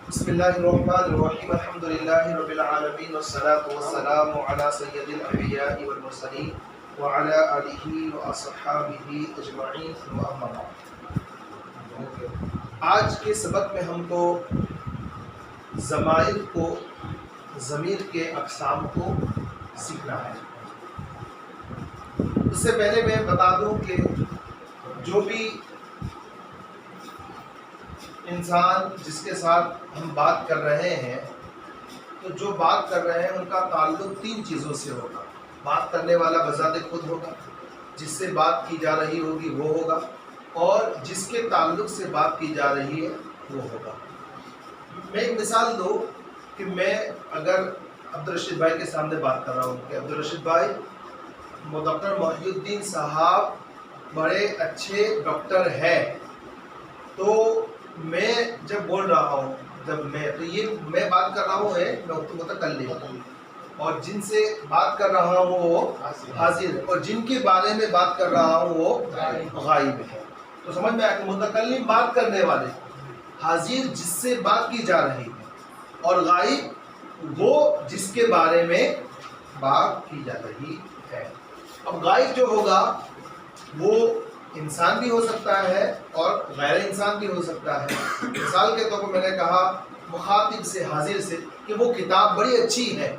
بسم اللہ الرحمن الرحیم الحمد للہ رب العالمین والصلاة والسلام علی سید الانبیاء والمرسلین وعلی آلہ واصحابہ اجمعین ثم اما بعد۔ آج کے سبق میں ہم کو ضمائر کو، ضمیر کے اقسام کو سیکھنا ہے۔ اس سے پہلے میں بتا دوں کہ جو بھی انسان جس کے ساتھ ہم بات کر رہے ہیں، تو جو بات کر رہے ہیں ان کا تعلق تین چیزوں سے ہوگا۔ بات کرنے والا بذات خود ہوگا، جس سے بات کی جا رہی ہوگی وہ ہوگا، اور جس کے تعلق سے بات کی جا رہی ہے وہ ہوگا۔ میں ایک مثال دوں کہ میں اگر عبدالرشید بھائی کے سامنے بات کر رہا ہوں کہ عبدالرشید بھائی ڈاکٹر محی الدین صاحب بڑے اچھے ڈاکٹر ہیں، تو میں جب بول رہا ہوں تو یہ میں بات کر رہا ہوں متکلم، اور جن سے بات کر رہا ہوں وہ حاضر ہے، اور جن کے بارے میں بات کر رہا ہوں وہ غائب ہے۔ تو سمجھ میں آیا کہ متکلم بات کرنے والے، حاضر جس سے بات کی جا رہی ہے، اور غائب وہ جس کے بارے میں بات کی جا رہی ہے۔ اب غائب جو ہوگا وہ انسان بھی ہو سکتا ہے اور غیر انسان بھی ہو سکتا ہے۔ مثال کے طور پر میں نے کہا مخاطب سے، حاضر سے، کہ وہ کتاب بڑی اچھی ہے،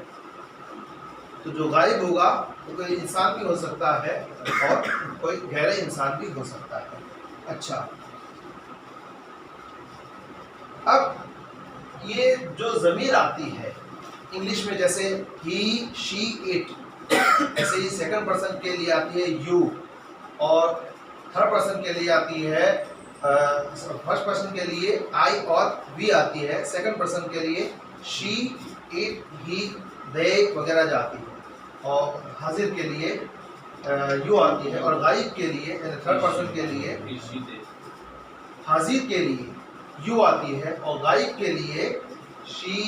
تو جو غائب ہوگا وہ کوئی انسان بھی ہو سکتا ہے اور کوئی غیر انسان بھی ہو سکتا ہے۔ اچھا، اب یہ جو ضمیر آتی ہے انگلش میں، جیسے ہی، شی، اٹ، ایسے ہی سیکنڈ پرسن کے لیے آتی ہے یو، اور تھرڈ پرسن کے لیے آتی ہے، فرسٹ پرسن کے لیے آئی اور وی آتی ہے، سیکنڈ پرسن کے لیے شی، اٹ، ہی، دے وغیرہ جاتی ہے، اور حاضر کے لیے یو آتی ہے، اور غائب کے لیے یعنی تھرڈ پرسن کے لیے حاضر کے لیے یو آتی ہے، اور غائب کے لیے شی،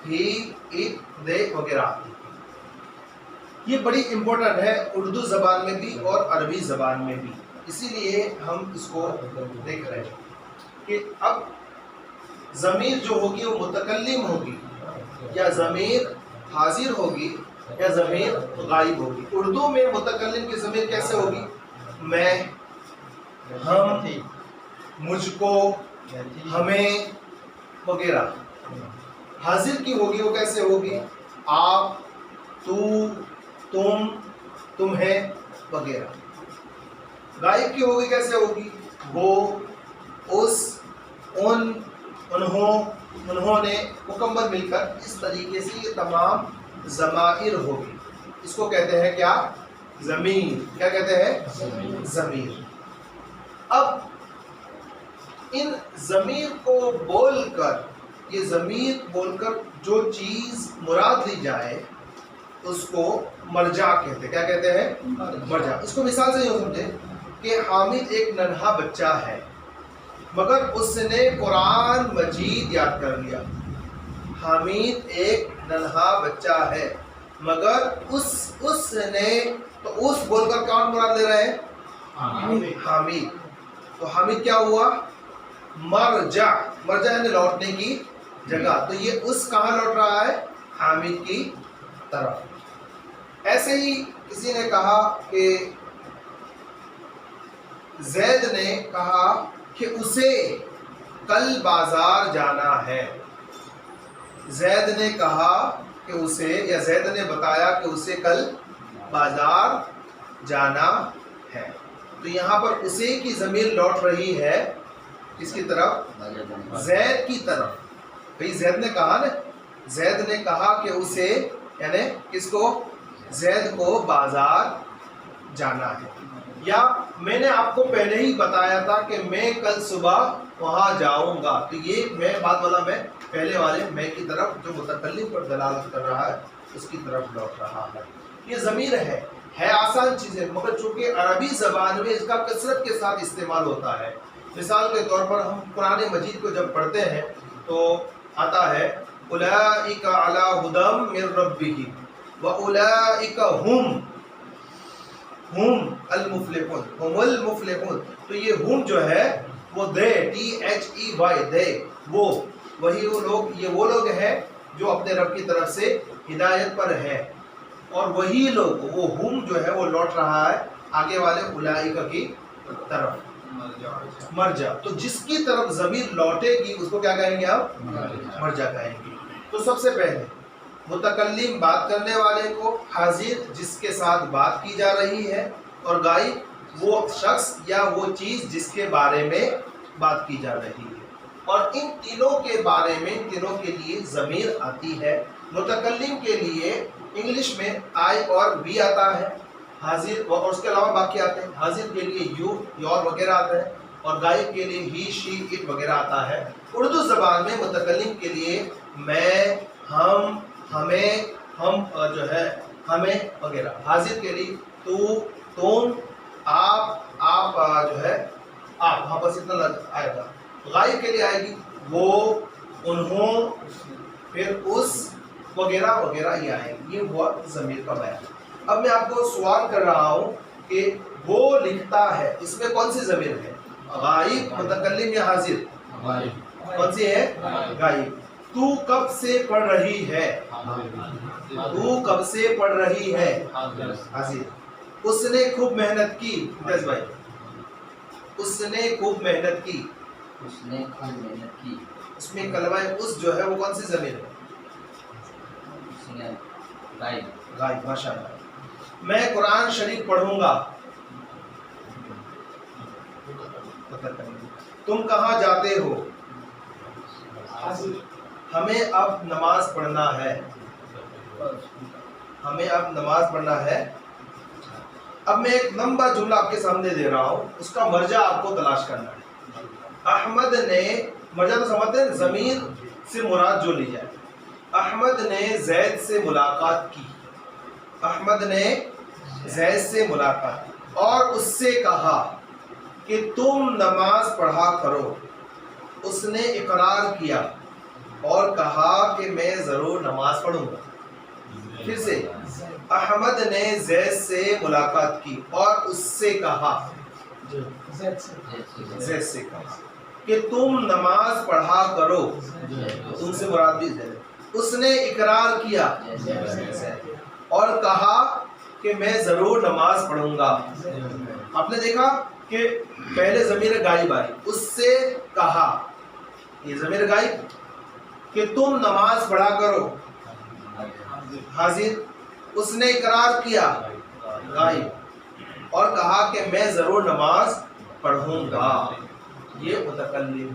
ہی، اٹ، دے وغیرہ آتی ہے۔ یہ بڑی امپورٹنٹ ہے اردو زبان میں بھی اور عربی زبان میں بھی، اسی لیے ہم اس کو دیکھ رہے ہیں کہ اب ضمیر جو ہوگی وہ متکلم ہوگی، یا ضمیر حاضر ہوگی، یا ضمیر غائب ہوگی۔ اردو میں متکلم کی ضمیر کیسے ہوگی؟ میں، ہم، مجھ کو، ہمیں وغیرہ۔ حاضر کی ہوگی وہ کیسے ہوگی؟ آپ، تو، تم، تمہیں وغیرہ۔ غائب کی ہوگی کیسے ہوگی؟ وہ، اس، ان، انہوں، انہوں نے، مکمل مل کر۔ اس طریقے سے یہ تمام ضمائر ہوگی، اس کو کہتے ہیں کیا؟ ضمیر۔ کیا کہتے ہیں؟ ضمیر۔ اب ان ضمیر کو بول کر، یہ ضمیر بول کر جو چیز مراد لی جائے اس کو مرجع کہتے ہیں۔ کیا کہتے ہیں؟ مرجع۔ اس کو مثال سے یوں سمجھے کہ حامد ایک ننھا بچہ ہے، مگر اس نے قرآن مجید یاد کر لیا۔ حامد ایک ننھا بچہ ہے، مگر اس نے، تو اس بول کر کون مراد لے رہے ہیں؟ حامد۔ تو حامد کیا ہوا؟ مرجع۔ مرجع یعنی لوٹنے کی جگہ۔ تو یہ اس کہاں لوٹ رہا ہے؟ حامد کی طرف۔ ایسے ہی کسی نے کہا کہ زید نے کہا کہ اسے کل بازار جانا ہے۔ زید نے کہا کہ اسے، یا زید نے بتایا کہ اسے کل بازار جانا ہے۔ تو یہاں پر اسے کی ضمیر لوٹ رہی ہے کس کی طرف؟ زید کی طرف۔ بھئی زید نے کہا نا، زید نے کہا کہ اسے، یعنی کس کو؟ زید کو بازار جانا ہے۔ یا میں نے آپ کو پہلے ہی بتایا تھا کہ میں کل صبح وہاں جاؤں گا، تو یہ میں بعد والا میں پہلے والے میں کی طرف جو متکلم پر دلالت کر رہا ہے اس کی طرف لوٹ رہا ہے۔ یہ ضمیر ہے آسان چیز ہے، مگر چونکہ عربی زبان میں اس کا کثرت کے ساتھ استعمال ہوتا ہے۔ مثال کے طور پر ہم قرآن مجید کو جب پڑھتے ہیں تو آتا ہے اولئک علی ھدی من ربہم واولئک ہم المفلحون، ہم المفلحون۔ تو یہ ہم جو ہے وہ دے، THEY، دے، وہ، وہی وہ لوگ ہیں جو اپنے رب کی طرف سے ہدایت پر ہے، اور وہی لوگ وہ ہم جو ہے وہ لوٹ رہا ہے آگے والے اولئک کی طرف، مرجع. تو جس کی طرف ضمیر لوٹے گی اس کو کیا کہیں گے آپ؟ مرجع کہیں گے. تو سب سے پہلے متکلم بات کرنے والے کو، حاضر جس کے ساتھ بات کی جا رہی ہے، اور غائب وہ شخص یا وہ چیز جس کے بارے میں بات کی جا رہی ہے. اور ان تینوں کے بارے میں، ان تینوں کے لیے ضمیر آتی ہے. متکلم کے لیے انگلش میں آئی اور وی آتا ہے، حاضر اور اس کے علاوہ باقی آتے ہیں. حاضر کے لیے یو، یور وغیرہ آتا ہے، اور غائب کے لیے ہی، شی، اٹ وغیرہ آتا ہے. اردو زبان میں متکلم کے لیے میں، ہم، ہمیں، ہم جو ہے ہمیں وغیرہ. حاضر کے لیے تو، تم، آپ جو ہے آپ، ہاں بس اتنا آئے گا. غائب کے لیے آئے گی وہ، انہوں، پھر اس وغیرہ وغیرہ یہ آئے گی. یہ ہوا ضمیر کا بیان. اب میں آپ کو سوال کر رہا ہوں کہ وہ لکھتا ہے، اس میں کون سی ضمیر ہے؟ غائب، متکلم یا حاضر؟ کون سی ہے؟ غائب. تو کب سے پڑھ رہی ہے؟ تو کب سے پڑھ رہی ہے؟ حاضر. اس نے خوب محنت کی. امتیاز بھائی، اس نے خوب محنت کی. اس نے خوب محنت کی. اس میں کلمہ اس جو ہے وہ کون سی ضمیر ہے؟ غائب. غائب. ماشاء اللہ. میں قرآن شریف پڑھوں گا. تم کہاں جاتے ہو؟ ہمیں اب نماز پڑھنا ہے. ہمیں اب نماز پڑھنا ہے. اب میں ایک لمبا جملہ آپ کے سامنے دے رہا ہوں، اس کا مرجع آپ کو تلاش کرنا ہے. احمد نے، مرجع تو سمجھتے ہیں ضمیر سے مراد جو لی جائے. احمد نے زید سے ملاقات کی. احمد نے زید سے ملاقات کی اور اس سے کہا کہ تم نماز پڑھا کرو. اس نے اقرار کیا اور کہا کہ میں ضرور نماز پڑھوں گا. پھر سے، احمد نے زید سے ملاقات کی اور اس سے کہا، زید سے کہا کہ تم نماز پڑھا کرو. تم سے مراد بھی زید. اس نے اقرار کیا اور کہا کہ میں ضرور نماز پڑھوں گا. آپ نے دیکھا کہ پہلے ضمیر غائب آئی، اس سے کہا، یہ ضمیر غائب، کہ تم نماز پڑھا کرو، حاضر. اس نے اقرار کیا، غائب، اور کہا کہ میں ضرور نماز پڑھوں گا. یہ متکلم.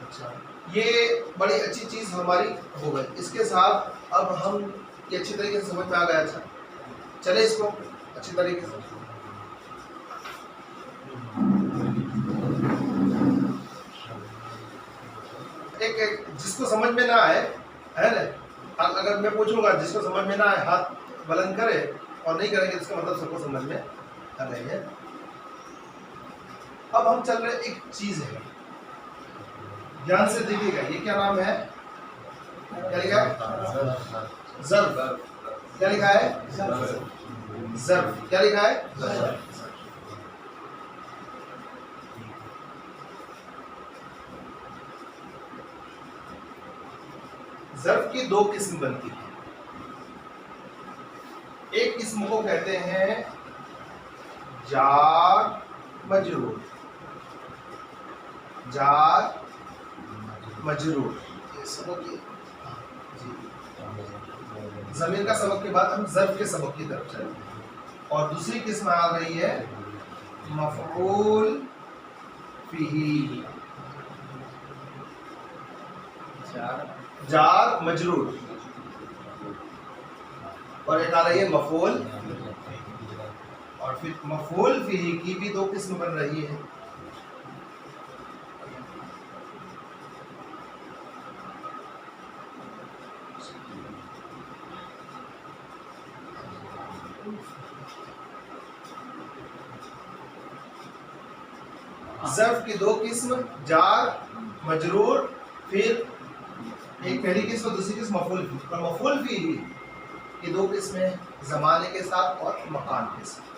اچھا، یہ بڑی اچھی چیز ہماری ہو گئی. اس کے ساتھ اب ہم یہ اچھی طریقے سے سمجھ میں آ گیا. اچھا چلے اس کو اچھی طریقے سے. ایک جس کو سمجھ میں نہ آئے ہے نا، اگر میں پوچھوں گا جس کو سمجھ میں نہ آئے ہاتھ بلند کرے، اور نہیں کریں گے اس کا مطلب سب کو سمجھ میں آ رہی ہے. اب ہم چل رہے ایک چیز ہے، دھیان سے دیکھیے گا. یہ کیا نام ہے؟ کیا لکھا ہے؟ ظرف. کیا لکھا ہے؟ ظرف. کیا لکھا ہے؟ ظرف کی دو قسم بنتی ہیں. ایک قسم کو کہتے ہیں جار مجرور. جار مجرور. ضمیر کا سبق کے بعد ہم ظرف کے سبق کی طرف چلیں. اور دوسری قسم آ رہی ہے مفعول فیہ. جار مجرور. اور ایک آ رہی ہے مفعول. اور پھر مفعول فیہ کی بھی دو قسم بن رہی ہے. ظرف کی دو قسم، جار مجرور، پھر ایک پہلی قسم اور دوسری قسم مفعول فیہ. اور مفعول فیہ کی دو قسمیں زمانے کے ساتھ اور مکان کے ساتھ.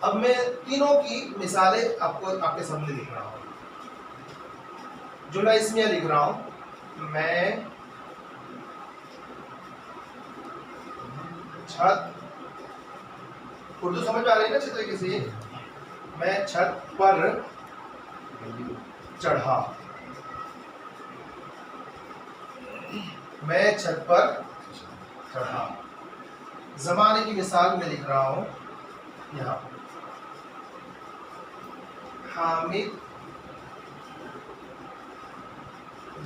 اب میں تینوں کی مثالیں آپ کے سامنے لکھ رہا ہوں. جملہ اسمیہ لکھ رہا ہوں. میں چھت, اردو سمجھ میں آ رہی ہے نا اچھے طریقے سے؟ میں چھت پر چڑھا. میں چھت پر چڑھا. زمانے کی مثال میں لکھ رہا ہوں یہاں. حامد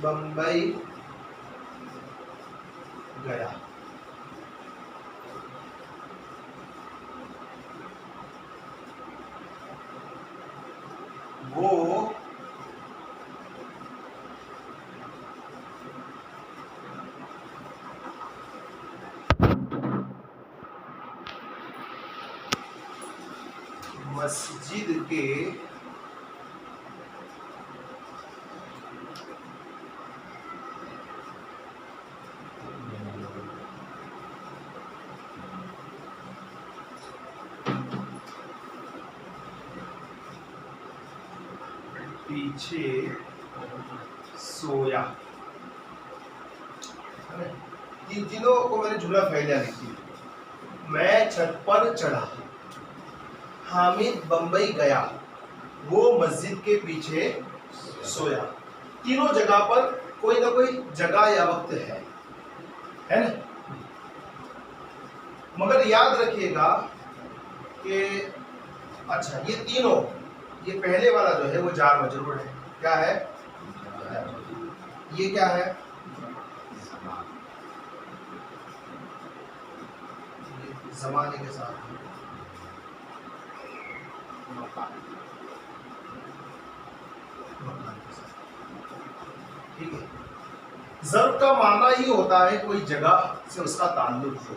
بمبئی گیا. وہ مسجد کے پیچھے سویا. تینوں کو میں نے جملہ پھیلیا لکھی. میں چھت پر چڑھا, حامد بمبئی گیا, وہ مسجد کے پیچھے سویا. تینوں جگہ پر کوئی نہ کوئی جگہ یا وقت ہے نا. مگر یاد رکھیے گا کہ اچھا یہ تینوں, یہ پہلے والا جو ہے وہ جار مجرور ہے. کیا ہے؟ یہ کیا ہے؟ زمانے کے ساتھ ٹھیک ہے. ظرف کا معنی ہی ہوتا ہے کوئی جگہ سے اس کا تعلق ہو.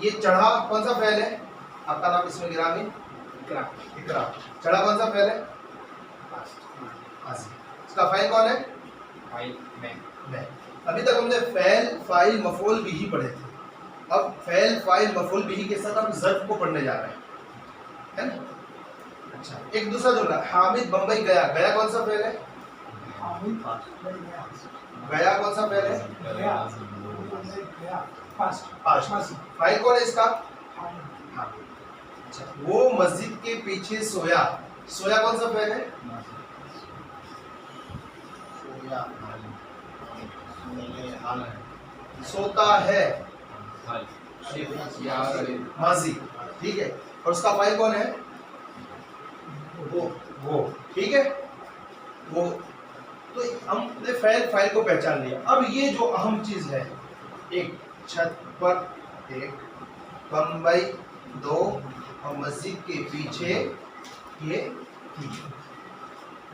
یہ چڑھا کون سا فعل ہے؟ آپ کا نام اس میں گرامی اقرا. چڑھا کون سا فعل ہے؟ اس کا فاعل کون ہے؟ میں. ابھی تک ہم نے فعل فاعل مفعول بھی پڑھے تھے. اب فعل فاعل مفعول بھی کے ساتھ ہم ظرف کو پڑھنے جا رہے ہیں, ہے نا. اچھا ایک دوسرا جملہ, حامد بمبئی گیا. گیا کون سا فعل ہے؟ گیا کون سا فعل ہے؟ فاعل کون ہے اس کا؟ اچھا وہ مسجد کے پیچھے سویا. سویا کون سا فعل ہے؟ سوتا ہے ماضی. ٹھیک ہے. اور اس کا فاعل کون ہے؟ وہ. ٹھیک ہے. وہ تو ہم نے فعل فاعل کو پہچان لیا. اب یہ جو اہم چیز ہے, ایک چھت پر, ایک بمبئی, دو اور مسجد کے پیچھے, یہ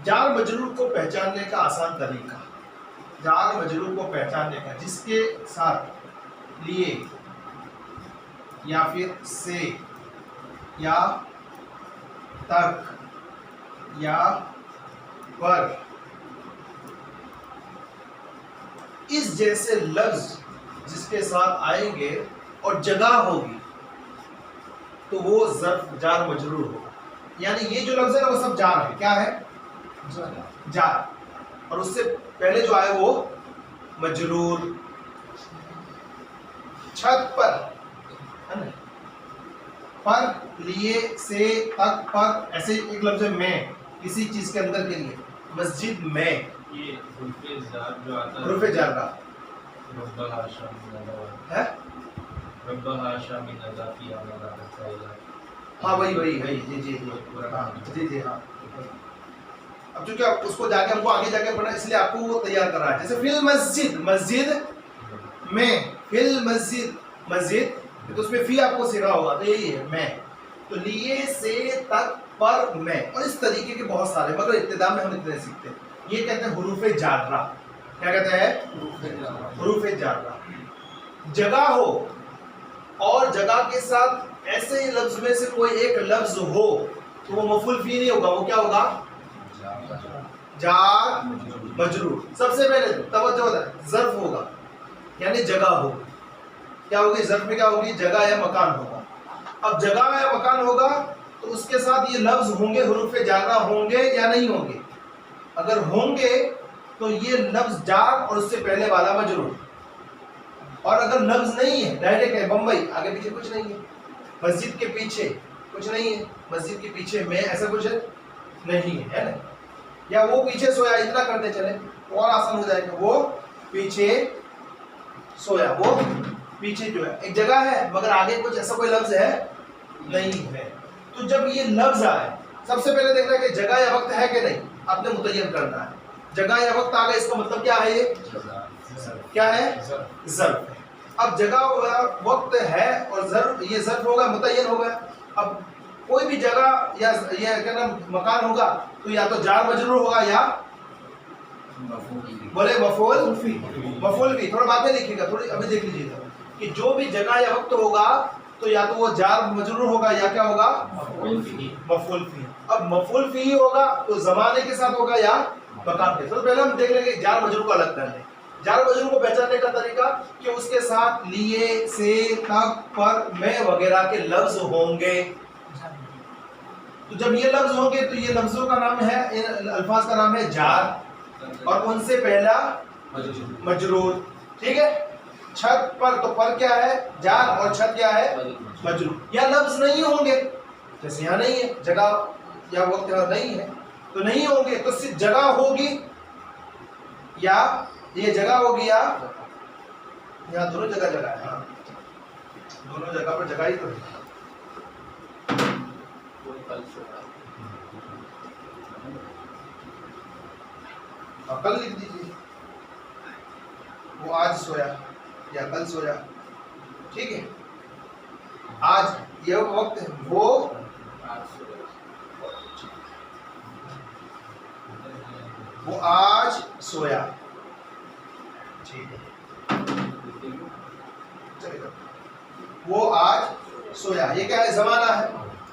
جار مجرور کو پہچاننے کا آسان طریقہ, جار مجرور کو پہچاننے کا, جس کے ساتھ لیے یا پھر سے یا تک یا پر اس جیسے لفظ جس کے ساتھ آئیں گے اور جگہ ہوگی تو وہ ظرف جار مجرور ہوگا. یعنی یہ جو لفظ ہے نا وہ سب جار ہے. کیا ہے؟ جار. اور اس سے پہلے جو آئے وہ مجرور. چھت پر, پر, لیے, سے, تک, پر, ایسے ایک لفظ ہے میں, کسی چیز کے اندر کے لیے. مسجد میں, یہ حروف جار کا ہے. ہاں وہی جی ہاں. اب چونکہ اس کو جا کے ہم کو آگے جا کے پڑھنا, اس لیے آپ کو وہ تیار کر رہا ہے. جیسے فی المسجد, مسجد میں, فی المسجد, مسجد, تو اس میں فی آپ کو سیکھا ہوگا تو یہی ہے میں. تو لیے, سے, تک, پر, میں, اور اس طریقے کے بہت سارے, مگر ابتدا میں ہم اتنے سیکھتے ہیں. یہ کہتے ہیں حروف جارہ. کیا کہتے ہیں؟ حروف جارہ. جگہ ہو اور جگہ کے ساتھ ایسے ہی لفظ میں سے کوئی ایک لفظ ہو تو وہ مفعول فی نہیں ہوگا, وہ کیا ہوگا؟ جار مجرور. سب سے پہلے توجہ ہوتا ہے, ظرف ہوگا یعنی جگہ ہوگی. کیا ہوگی ظرف میں؟ کیا ہوگی؟ جگہ یا مکان ہوگا. اب جگہ یا مکان ہوگا تو اس کے ساتھ یہ لفظ ہوں گے, حروف جارہ ہوں گے یا نہیں ہوں گے؟ اگر ہوں گے تو یہ لفظ جار اور اس سے پہلے والا مجرور، اور اگر لفظ نہیں ہے ڈائریکٹ ہے بمبئی، آگے پیچھے کچھ نہیں ہے، مسجد کے پیچھے کچھ نہیں ہے، مسجد کے پیچھے میں ایسا کچھ نہیں ہے نا، یا وہ پیچھے سویا، اتنا کرتے چلے اور آسان ہو جائے گا، وہ پیچھے سویا، وہ پیچھے جو ہے ایک جگہ ہے مگر آگے کچھ ایسا کوئی لفظ ہے نہیں ہے. تو جب یہ لفظ آئے سب سے پہلے دیکھنا ہے کہ جگہ یا وقت ہے کہ نہیں، آپ نے متعین کرنا ہے. جگہ یا وقت آ گیا، اس کا مطلب کیا ہے، یہ کیا ہے، ظرف ہے. اب جگہ وقت ہے اور ظرف، یہ ظرف ہوگا متعین ہوگا. اب کوئی بھی جگہ یا یہ کیا نام مکان ہوگا تو یا تو جار مجرور ہوگا یا بولے مفعول بھی. تھوڑا بعد میں لکھیے گا، تھوڑی ابھی دیکھ لیجیے گا کہ جو بھی جگہ یا وقت ہوگا تو یا تو وہ جار مجرور ہوگا یا کیا ہوگا، مفعول فی. اب مفعول فی ہوگا تو زمانے کے ساتھ ہوگا یا مکان کے ساتھ. پہلے ہم دیکھ لیں گے جار مجرور کو الگ کر لیں. جار مجرور کو پہچاننے کا طریقہ کہ اس کے ساتھ لیے، سے، تک، پر، میں وغیرہ کے لفظ ہوں گے. تو جب یہ لفظ ہوں گے تو یہ لفظوں کا نام ہے، ان الفاظ کا نام ہے جار، اور ان سے پہلا مجرور. ٹھیک ہے. چھت پر، تو پر کیا ہے، جار، اور چھت کیا ہے، مجرور. یا لفظ نہیں ہوں گے، جیسے یہاں نہیں ہے جگہ یا وقت نہیں ہے تو نہیں ہوں گے، تو صرف جگہ ہوگی یا یہ جگہ ہوگی یا یہاں دونوں جگہ ہے. ہاں دونوں جگہ پر جگہ ہی تو ہے. کل لکھ دیجیے وہ آج سویا یا کل سویا. ٹھیک ہے. آج یہ وقت ہے، وہ آج سویا. ٹھیک ہے. چلے گا. وہ آج سویا، یہ کیا ہے، زمانہ ہے،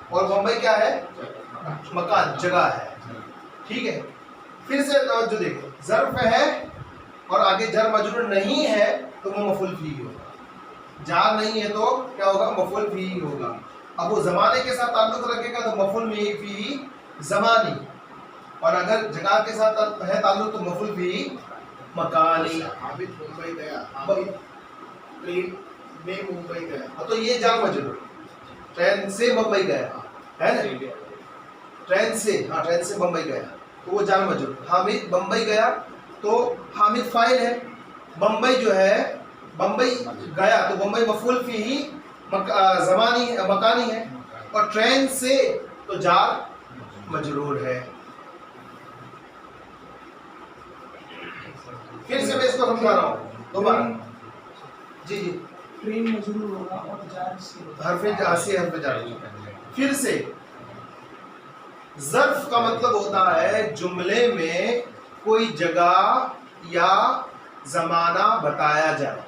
اور بمبئی کیا ہے، مکان، جگہ ہے. ٹھیک ہے. پھر سے توجہ دیکھو، ظرف ہے اور آگے جر مجرور نہیں ہے تو وہ مفعول فی ہوگا. جار نہیں ہے تو کیا ہوگا، مفعول فی ہوگا. اب وہ زمانے کے ساتھ تعلق رکھے گا تو مفعول فی زمانی، اور اگر جگہ کے ساتھ ہے تعلق تو مفعول فی مکانی. عابد ممبئی گیا، ٹرین میں ممبئی گیا، تو یہ جار مجرور، ٹرین سے ممبئی گیا ہے نا، ٹرین سے، ہاں ٹرین سے بمبئی گیا تو وہ جار مجرور. حامد بمبئی گیا تو حامد فاعل ہے، بمبئی جو ہے بمبئی گیا تو بمبئی مفعول فی ہی زمانی مکانی ہے، اور ٹرین سے تو جار مجرور ہے. پھر سے میں اس کو سمجھا رہا ہوں دوبارہ. جی جی ٹرین مجرور ہوگا اور جار سے حرف جار. پھر سے ظرف کا مطلب ہوتا ہے جملے میں کوئی جگہ یا زمانہ بتایا جائے.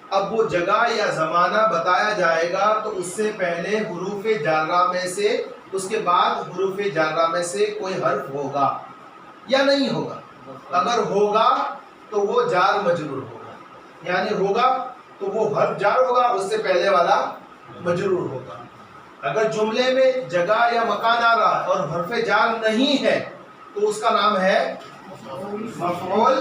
اب وہ جگہ یا زمانہ بتایا جائے گا تو اس سے پہلے حروف جارہ میں سے، اس کے بعد حروف جارہ میں سے کوئی حرف ہوگا یا نہیں ہوگا. اگر ہوگا تو وہ جار مجرور ہوگا، یعنی ہوگا تو وہ حرف جار ہوگا، اس سے پہلے والا مجرور ہوگا. اگر جملے میں جگہ یا مکان آ رہا اور حرف جار نہیں ہے تو اس کا نام ہے مفعول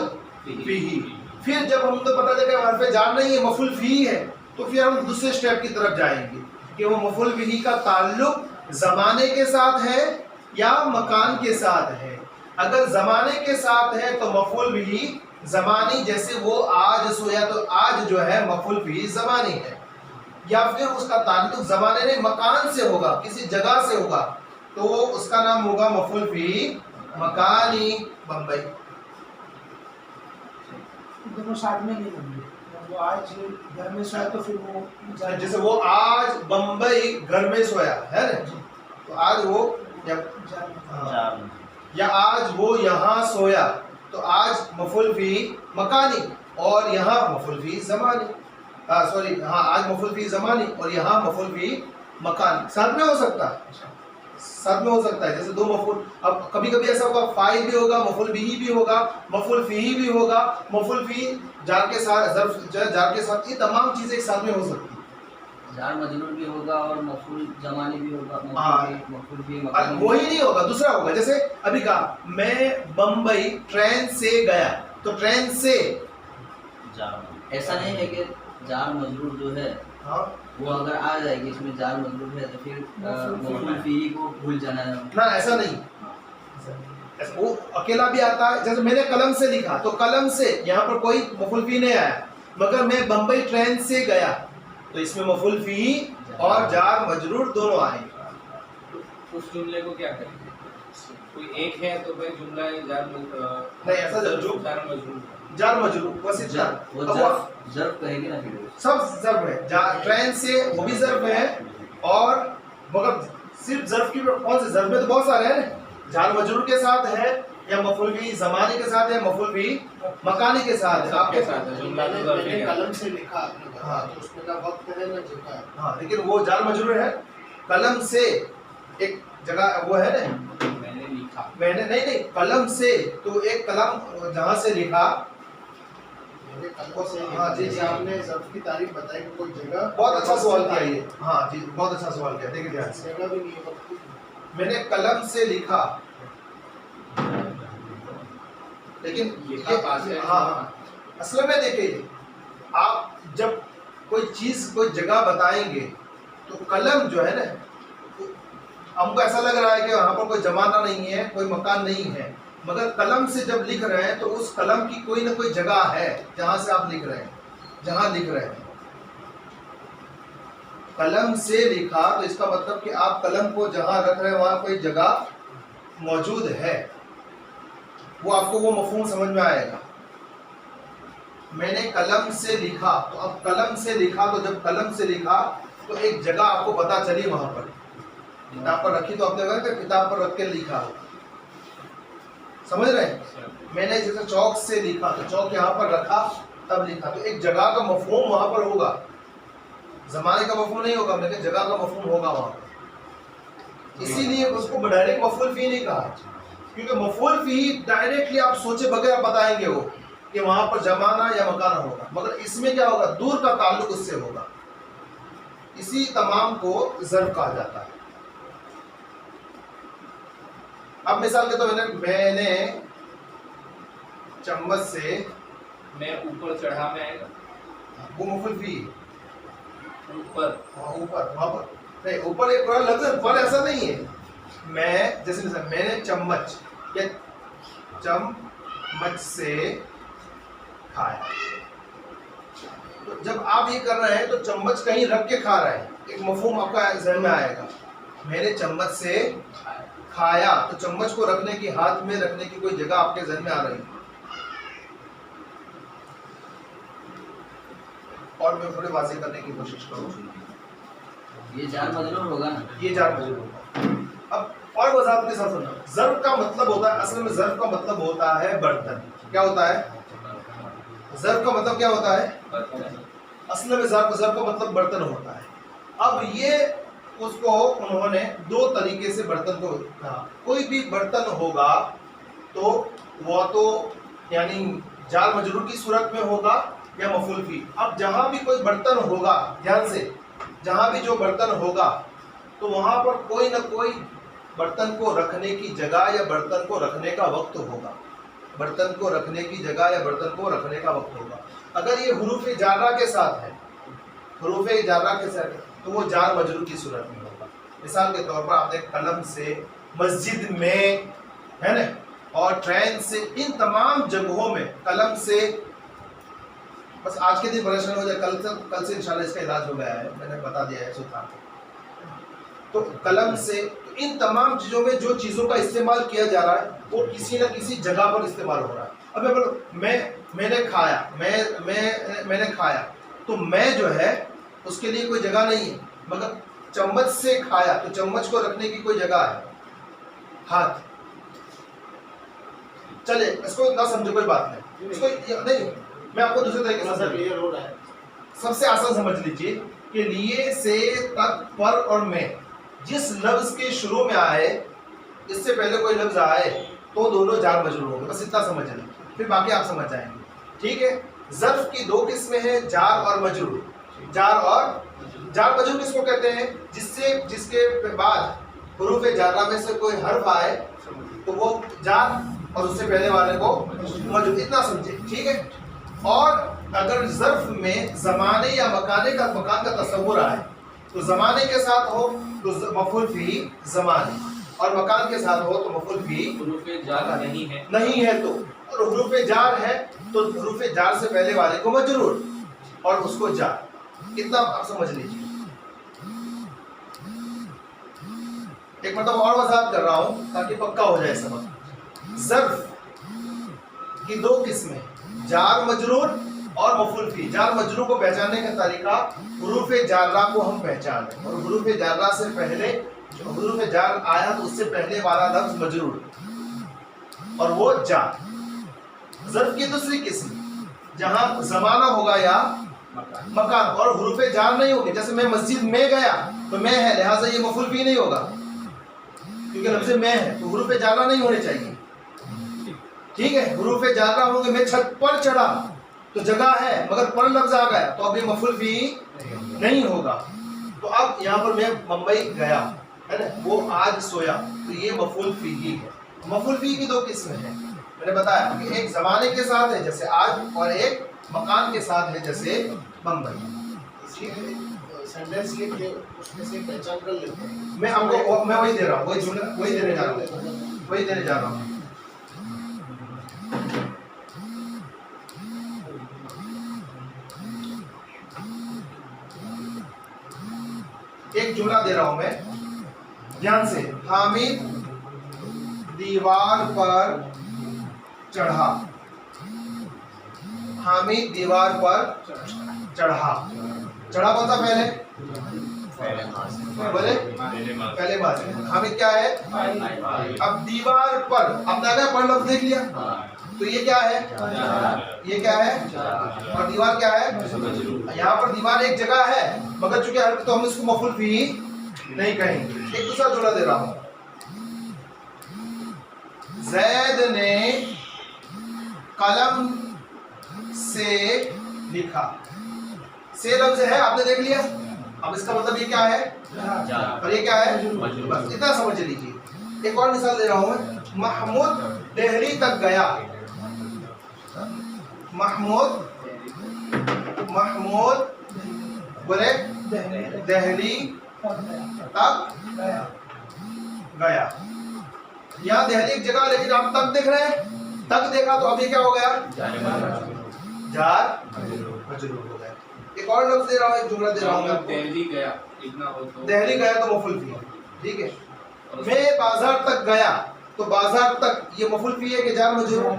فی. پھر جب ہم کو پتہ چلے کہ حرف جار نہیں ہے، مفعول فی ہے، تو پھر ہم دوسرے اسٹیپ کی طرف جائیں گے کہ وہ مفعول فی کا تعلق زمانے کے ساتھ ہے یا مکان کے ساتھ ہے. اگر زمانے کے ساتھ ہے تو مفعول فی زمانی، جیسے وہ آج سویا تو آج جو ہے مفعول فی زمانی ہے. یا پھر اس کا تعلق زمانے میں مکان سے ہوگا، کسی جگہ سے ہوگا تو اس کا نام ہوگا مفعول فی مکانی بمبئی. دونوں ساتھ میں نہیں ہوں گے. وہ آج گھر میں سویا تو پھر وہ جیسے وہ آج بمبئی گھر میں سویا ہے نا، تو آج وہ یا آج وہ یہاں سویا تو آج مفعول فی مکانی اور یہاں مفعول فی زمانی. سوری، ہاں آج مفعول فی زمانی اور یہاں مفعول فی مکانی. ساتھ میں ہو سکتا ہے، ساتھ میں ہو سکتا ہے. جیسے دو مفعول، اب کبھی کبھی ایسا ہوگا فاعل بھی ہوگا، مفعول بھی ہوگا، مفعول فی بھی ہوگا، مفعول فی جار کے ساتھ، ظرف جار کے ساتھ، یہ تمام چیزیں ایک ساتھ میں ہو سکتی ہیں. جار مجرور بھی ہوگا اور مفعول زمانی بھی ہوگا، ہاں۔ مفعول بھی وہی نہیں ہوگا، دوسرا ہوگا. جیسے ابھی کہا میں بمبئی ٹرین سے گیا، تو ٹرین سے ایسا نہیں ہے کہ جار مجرور جو ہے ہاں وہ اگر آ جائے گی اس میں جار مجرور ہے تو پھر مفعول فیہ کو بھول جانا ہے. نہ ایسا نہیں، وہ اکیلا بھی آتا ہے. جیسے میں نے قلم سے لکھا تو قلم سے یہاں پر کوئی مفعول فیہ نہیں آیا، مگر میں بمبئی ٹرین سے گیا تو اس میں مفعول فیہ اور جار مجرور دونوں آئیں گے. اس جملے کو کیا کریں گے؟ کوئی ایک ہے تو پھر جملہ جار نہیں ایسا ضرور جار مجرور جار مجرور بس اتنا. وہ اب وہ ضرب کہے گی نا پھر سب ضرب ہے، ٹرین سے وہ بھی ضرب ہے، اور مگر صرف ضرب کی کون سے ضرب میں تو بہت سارے ہیں نا. جار مجرور کے ساتھ ہے یا مفعول بھی زمانے کے ساتھ ہے، مفعول بھی مکانی کے ساتھ ہے. آپ کے کے ساتھ ہے جملہ میں تو نے قلم سے لکھا آپ نے کہا تو اس میں کا وقت ہے نا جگہ ہے. ہاں لیکن وہ جار مجرور ہے. قلم سے ایک جگہ وہ ہے نا، میں نے لکھا، میں نے نہیں قلم سے تو ایک قلم جہاں سے لکھا. میں نے قلم سے ہاں جی جی آپ نے ضرب کی تعریف بتائی کہ کوئی جگہ بہت اچھا سوال کیا یہ. ہاں جی بہت اچھا سوال کیا. دیکھیں دھیان سے، جگہ بھی نہیں ہے وقت کی. میں نے قلم سے لکھا لیکن لکھا پاس ہے. ہاں اصل میں دیکھیے آپ جب کوئی چیز کوئی جگہ بتائیں گے تو قلم جو ہے نا، ہم کو ایسا لگ رہا ہے کہ وہاں پر کوئی زمانہ نہیں ہے، کوئی مکان نہیں ہے، مگر قلم سے جب لکھ رہے ہیں تو اس قلم کی کوئی نہ کوئی جگہ ہے جہاں سے آپ لکھ رہے ہیں، جہاں لکھ رہے ہیں. قلم سے لکھا تو اس کا مطلب کہ آپ قلم کو جہاں رکھ رہے ہیں وہاں کوئی جگہ موجود ہے. وہ آپ کو وہ مفہوم سمجھ میں آئے گا. میں نے قلم سے لکھا تو اب قلم سے لکھا تو جب قلم سے لکھا تو ایک جگہ آپ کو پتا چلی وہاں پر. کتاب پر رکھی تو آپ نے کہا کہ کتاب پر رکھ کے لکھا، سمجھ رہے ہیں. میں نے جیسے چوک سے لکھا تو چوک یہاں پر رکھا تب لکھا، تو ایک جگہ کا مفہوم وہاں پر ہوگا، زمانے کا مفہوم نہیں ہوگا لیکن جگہ کا مفہوم ہوگا وہاں پر. اسی لیے اس کو ڈائریکٹ مفعول فیہ نہیں کہا، کیونکہ مفعول فیہ ڈائریکٹلی آپ سوچے بغیر بتائیں گے وہ کہ وہاں پر زمانہ یا مکانہ ہوگا، مگر اس میں کیا ہوگا، دور کا تعلق اس سے ہوگا. اسی تمام کو ظرف کہا جاتا ہے. اب مثال کے طور پر میں نے چمچ سے، میں اوپر چڑھا میں آئے گا وہ مفعول فیہ اوپر. اوپر وہاں پر نہیں، اوپر ایک بڑا لفظ ہے، پر ایسا نہیں ہے. میں جیسے مثال میں نے چمچ یا چمچ سے کھایا، تو جب آپ یہ کر رہے ہیں تو چمچ کہیں رکھ کے کھا رہے ہیں، ایک مفہوم آپ کا ذہن میں آئے گا. میں نے چمچ سے کھایا تو چمچ کو رکھنے کی، ہاتھ میں رکھنے کی کوئی جگہ آپ کے ذہن میں آ رہی ہے. اور میں تھوڑی واضح کرنے کی کوشش کروں. یہ جار مجرور ہوگا نا. یہ جار مجرور ہوگا. اب اور وضاحت کے ساتھ سننا، ظرف کا مطلب ہوتا ہے، اصل میں ظرف کا مطلب ہوتا ہے برتن. کیا ہوتا ہے؟ ظرف کا مطلب کیا ہوتا ہے؟ اصل میں ظرف کا مطلب برتن ہوتا ہے. اب یہ اس کو انہوں نے دو طریقے سے برتن کو کہا. کوئی بھی برتن ہوگا تو وہ تو یعنی جار مجرور کی صورت میں ہوگا یا مفعول فیہ. اب جہاں بھی کوئی برتن ہوگا، دھیان سے، جہاں بھی جو برتن ہوگا تو وہاں پر کوئی نہ کوئی برتن کو رکھنے کی جگہ یا برتن کو رکھنے کا وقت ہوگا. برتن کو رکھنے کی جگہ یا برتن کو رکھنے کا وقت ہوگا. اگر یہ حروف جارہ کے ساتھ ہے، حروف جارہ کے ساتھ ہے تو وہ جار مجرور کی صورت میں ہوگا. مثال کے طور پر آپ نے قلم سے، مسجد میں، ہے نا، اور ٹرین سے، ان تمام جگہوں میں قلم سے. بس آج کے دن پریشان ہو جائے، کل سے انشاءاللہ اس کا علاج ہو گیا ہے، میں نے بتا دیا ہے سلطان کو. تو قلم سے ان تمام چیزوں میں جو چیزوں کا استعمال کیا جا رہا ہے وہ کسی نہ کسی جگہ پر استعمال ہو رہا ہے. اب میں نے کھایا، میں نے کھایا تو میں جو ہے اس کے لیے کوئی جگہ نہیں ہے، مگر چمچ سے کھایا تو چمچ کو رکھنے کی کوئی جگہ ہے، ہاتھ. چلے اس کو نہ سمجھو، کوئی بات نہیں، اس کو نہیں، میں آپ کو دوسرے طریقے سے کلیئر ہو رہا ہے. سب سے آسان سمجھ لیجیے کہ لیے سے، تک، پر اور میں جس لفظ کے شروع میں آئے، اس سے پہلے کوئی لفظ آئے تو دونوں جار مجرور ہوں گے. بس اتنا سمجھ لیں، پھر باقی آپ سمجھ جائیں گے. ٹھیک ہے. ظرف کی دو قسمیں ہیں، جار اور مجرور. جار اور جار مجرور کس کو کہتے ہیں؟ جس کے بعد حروف جارہ میں سے کوئی حرف آئے تو وہ جار اور اس سے پہلے والے کو مجرور، اتنا سمجھے، ٹھیک ہے؟ اور اگر ظرف میں زمانے یا مکان کا تصور آئے تو زمانے کے ساتھ ہو تو مفعول فی زمانے، اور مکان کے ساتھ ہو تو مفعول فی حروف جار نہیں ہے تو، اور حروف جار ہے تو حروف جار سے پہلے والے کو مجرور اور اس کو جار، اتنا آپ سمجھ لیجیے۔ ایک مرتبہ اور وضاحت کر رہا ہوں تاکہ پکا ہو جائے سبق۔ ظرف کی دو قسمیں، جار مجرور اور مفعول فی۔ جار مجرور کو پہچاننے کا طریقہ حروف جارہ کو ہم پہچانیں، اور حروف جارہ سے پہلے جو حروف جار آیا تو اس سے پہلے والا لفظ مجرور اور وہ جار۔ ظرف کی دوسری قسم جہاں زمانہ ہوگا یا مکان اور حروف جار نہیں ہوگی، جیسے میں مسجد میں گیا تو میں ہے، لہٰذا یہ مفعول فی نہیں ہوگا کیونکہ لفظ میں ہے، تو حروف جارہ نہیں ہونے چاہیے، ٹھیک ہے؟ حروف جارہ ہوں گے، میں چھت پر چڑھا تو جگہ ہے مگر پر لفظ آ گیا تو اب یہ مفعول فی نہیں ہوگا۔ تو اب یہاں پر میں ممبئی گیا ہے نا، وہ آج سویا، تو یہ مفعول فی ہی ہے۔ مفعول فی کی دو قسمیں ہیں، میں نے بتایا کہ ایک زمانے کے ساتھ ہے جیسے آج، اور ایک مکان کے ساتھ ہے جیسے بمبئی۔ سینٹینس لکھ کے اس میں سے پہچان کر لیتے ہیں۔ میں ہم کو میں وہی دے رہا ہوں، وہی جملہ وہی دینے جا رہا ہوں۔ ایک جملہ دے رہا ہوں میں، دھیان سے۔ حامد دیوار پر چڑھا، حامد دیوار پر چڑھا، چڑھا کون تھا پہلے؟ بولے پہلے ماضی، حامد کیا ہے؟ اب دیوار پر، اب نے پر لفظ دیکھ لیا تو یہ کیا ہے؟ یہ کیا ہے؟ اور دیوار کیا ہے؟ یہاں پر دیوار ایک جگہ ہے مگر چونکہ تو ہم اس کو مفعول فی نہیں کہیں گے۔ ایک دوسرا جملہ دے رہا ہوں، زید نے قلم سے لکھا، سے لفظ ہے آپ نے دیکھ لیا، اب اس کا مطلب یہ کیا ہے؟ اور یہ کیا ہے؟ بس اتنا سمجھ لیجیے۔ ایک اور مثال دے رہا ہوں میں، محمود دہلی تک گیا، محمود بولے دہلی تک گیا۔ یہاں دہلی ایک جگہ، لیکن آپ تک دیکھ رہے ہیں، تک دیکھا تو اب یہ کیا ہو گیا؟ جار مجرور ہو گیا۔ ایک اور لفظ دے رہا ہوں، ایک جملہ دے رہا ہوں میں، دہلی گیا اتنا ہو تو دہلی گیا تو مفعول فی، ٹھیک ہے؟ میں بازار تک گیا تو بازار تک یہ مفعول فی ہے کہ جار مجرور؟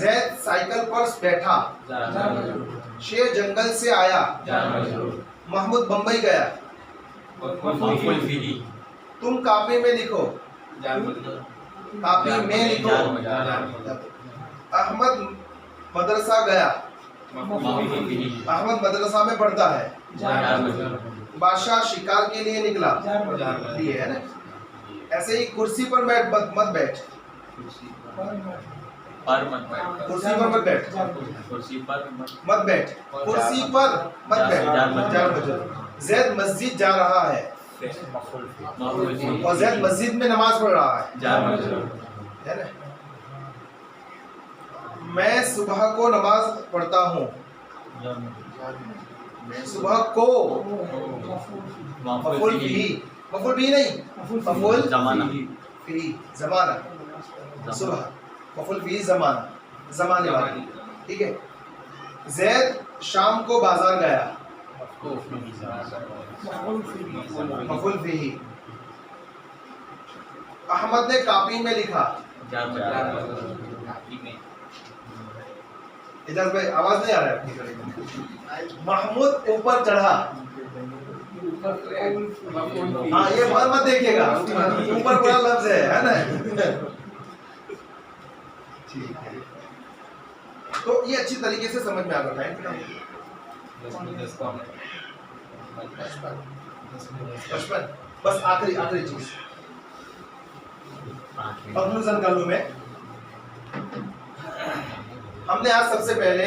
زید سائیکل پر بیٹھا، شیر جنگل سے آیا، محمود بمبئی گیا۔ تم کاپی میں لکھو، کاپی میں لکھو۔ احمد مدرسہ گیا، احمد مدرسہ میں پڑھتا ہے۔ بادشاہ شکار کے لیے نکلا، یہ ہے نا۔ ایسے ہی کرسی پر مت بیٹھ، کرسی پر مت بیٹھ، مت بیٹھ، کرسی پر مت بیٹھ۔ زید مسجد جا رہا ہے اور زید مسجد میں نماز پڑھ رہا ہے نا۔ میں صبح کو نماز پڑھتا ہوں، صبح کو مفعول فی، مفعول فی نہیں، مفعول فی زمانہ، صبح مفعول فی زمانہ، زمانے والی، ٹھیک ہے؟ زید شام کو بازار گیا، مفعول فی۔ احمد نے کاپی میں لکھا، اجاز بھائی آواز نہیں آ رہا ہے آپ کی طرف۔ محمود اوپر چڑھا، ہاں یہ بہت مت دیکھیے گا، اوپر بڑا لفظ ہے نا۔ ٹھیک ہے، تو یہ اچھی طریقے سے سمجھ میں آ رہا ہے۔ 55 بس آخری چیز کنکلوژن کر لوں میں۔ ہم نے آج سب سے پہلے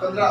15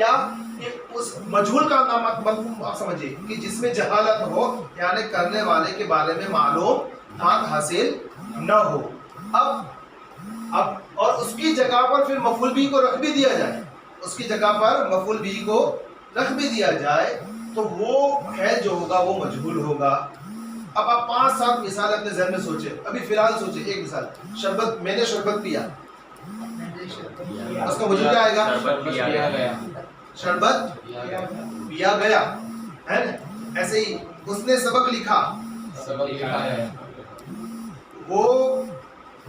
کیا کہ اس مجہول کا نام مفہوم آپ سمجھیے کہ جس میں جہالت ہو یعنی کرنے والے کے بارے میں معلومات حاصل نہ ہو. اب اور اس کی جگہ پر پھر مفعول بھی کو رکھ بھی دیا جائے, اس کی جگہ پر مفعول بھی کو رکھ بھی دیا جائے تو وہ فعل جو ہوگا وہ مجہول ہوگا. اب آپ 5-7 مثال اپنے ذہن میں سوچیں, ابھی فی الحال سوچیں. ایک مثال, شربت, میں نے شربت پیا, اس کا وجود کیا آئے گا؟ شربت پیا گیا. شربت پیا گیا ہے نا. ایسے ہی اس نے سبق لکھا, سبق لکھا ہے. وہ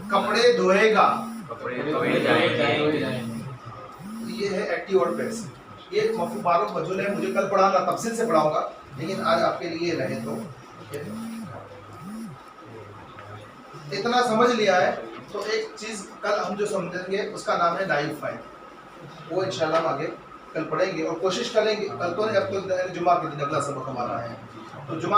کپڑے دھوئے گا. کپڑے دھوئے جائیں. یہ ہے ایکٹیو اور پیسو. یہ مفعول بارو مجہول ہے, مجھے کل پڑھانا تفصیل سے پڑھاؤں گا لیکن آج آپ کے لیے رہے تو اتنا سمجھ لیا ہے. تو ایک چیز کل ہم جو سمجھیں گے اس کا نام ہے نائب فاعل. وہ انشاءاللہ ہم آگے کل پڑھیں گے اور کوشش کریں گے. کل تو نہیں, اب تو جمعہ کے دن اگلا سبق ہمارا ہے, تو جمعہ